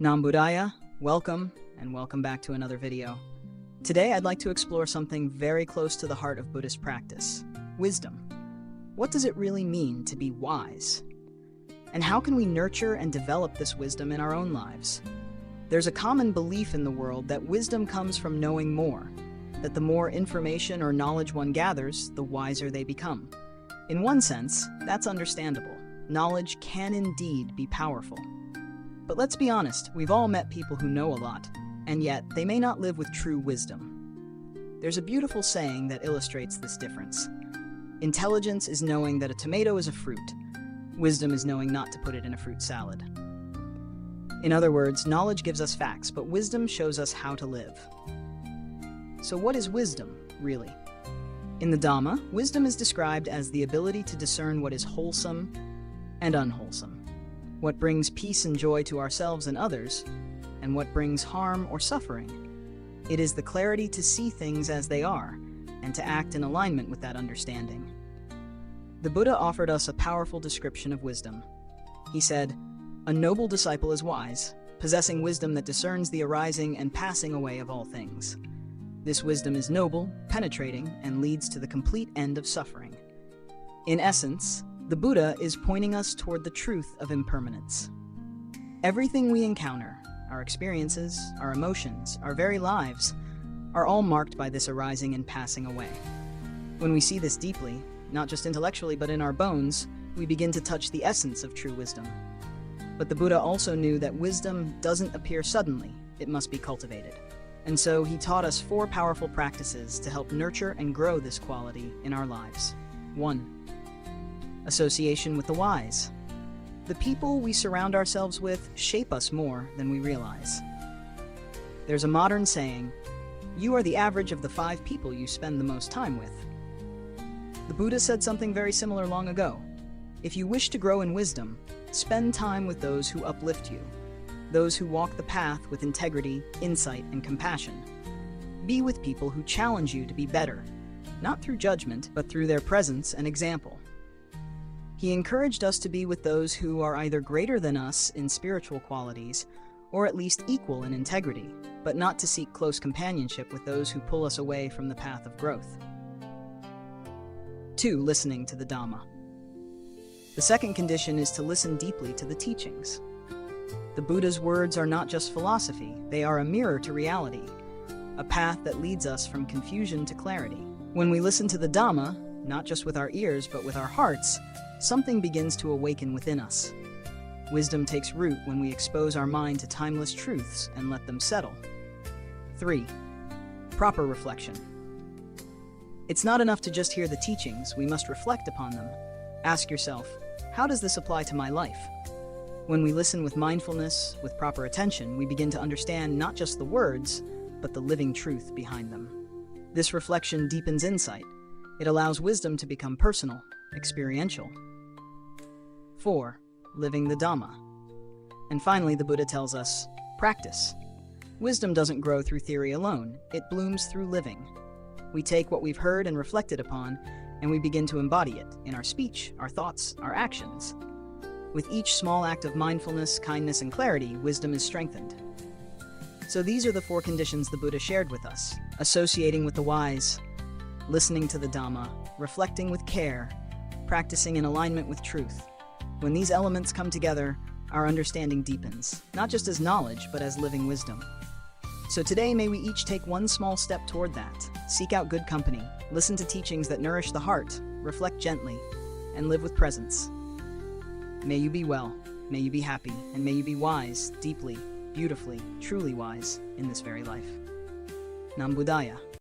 Nam Buddhaya, welcome, and welcome back to another video. Today I'd like to explore something very close to the heart of Buddhist practice: wisdom. What does it really mean to be wise? And how can we nurture and develop this wisdom in our own lives? There's a common belief in the world that wisdom comes from knowing more, that the more information or knowledge one gathers, the wiser they become. In one sense, that's understandable. Knowledge can indeed be powerful. But let's be honest, we've all met people who know a lot, and yet they may not live with true wisdom. There's a beautiful saying that illustrates this difference. Intelligence is knowing that a tomato is a fruit. Wisdom is knowing not to put it in a fruit salad. In other words, knowledge gives us facts, but wisdom shows us how to live. So what is wisdom, really? In the Dhamma, wisdom is described as the ability to discern what is wholesome and unwholesome, what brings peace and joy to ourselves and others, and what brings harm or suffering. It is the clarity to see things as they are, and to act in alignment with that understanding. The Buddha offered us a powerful description of wisdom. He said, "A noble disciple is wise, possessing wisdom that discerns the arising and passing away of all things. This wisdom is noble, penetrating, and leads to the complete end of suffering." In essence, the Buddha is pointing us toward the truth of impermanence. Everything we encounter, our experiences, our emotions, our very lives, are all marked by this arising and passing away. When we see this deeply, not just intellectually but in our bones, we begin to touch the essence of true wisdom. But the Buddha also knew that wisdom doesn't appear suddenly, it must be cultivated. And so he taught us 4 powerful practices to help nurture and grow this quality in our lives. 1. Association with the wise. The people we surround ourselves with shape us more than we realize. There's a modern saying, "You are the average of the 5 people you spend the most time with." The Buddha said something very similar long ago. If you wish to grow in wisdom, spend time with those who uplift you, those who walk the path with integrity, insight, and compassion. Be with people who challenge you to be better, not through judgment, but through their presence and example. He encouraged us to be with those who are either greater than us in spiritual qualities, or at least equal in integrity, but not to seek close companionship with those who pull us away from the path of growth. 2. Listening to the Dhamma. The second condition is to listen deeply to the teachings. The Buddha's words are not just philosophy, they are a mirror to reality, a path that leads us from confusion to clarity. When we listen to the Dhamma, not just with our ears but with our hearts, something begins to awaken within us. Wisdom takes root when we expose our mind to timeless truths and let them settle. 3. Proper reflection. It's not enough to just hear the teachings, we must reflect upon them. Ask yourself, how does this apply to my life? When we listen with mindfulness, with proper attention, we begin to understand not just the words, but the living truth behind them. This reflection deepens insight. It allows wisdom to become personal, experiential. 4. Living the Dhamma. And finally, the Buddha tells us, practice. Wisdom doesn't grow through theory alone, it blooms through living. We take what we've heard and reflected upon, and we begin to embody it in our speech, our thoughts, our actions. With each small act of mindfulness, kindness, and clarity, wisdom is strengthened. So these are the 4 conditions the Buddha shared with us: associating with the wise, listening to the Dhamma, reflecting with care, practicing in alignment with truth. When these elements come together, our understanding deepens, not just as knowledge, but as living wisdom. So today, may we each take one small step toward that. Seek out good company, listen to teachings that nourish the heart, reflect gently, and live with presence. May you be well, may you be happy, and may you be wise, deeply, beautifully, truly wise in this very life. Nam Buddhaya.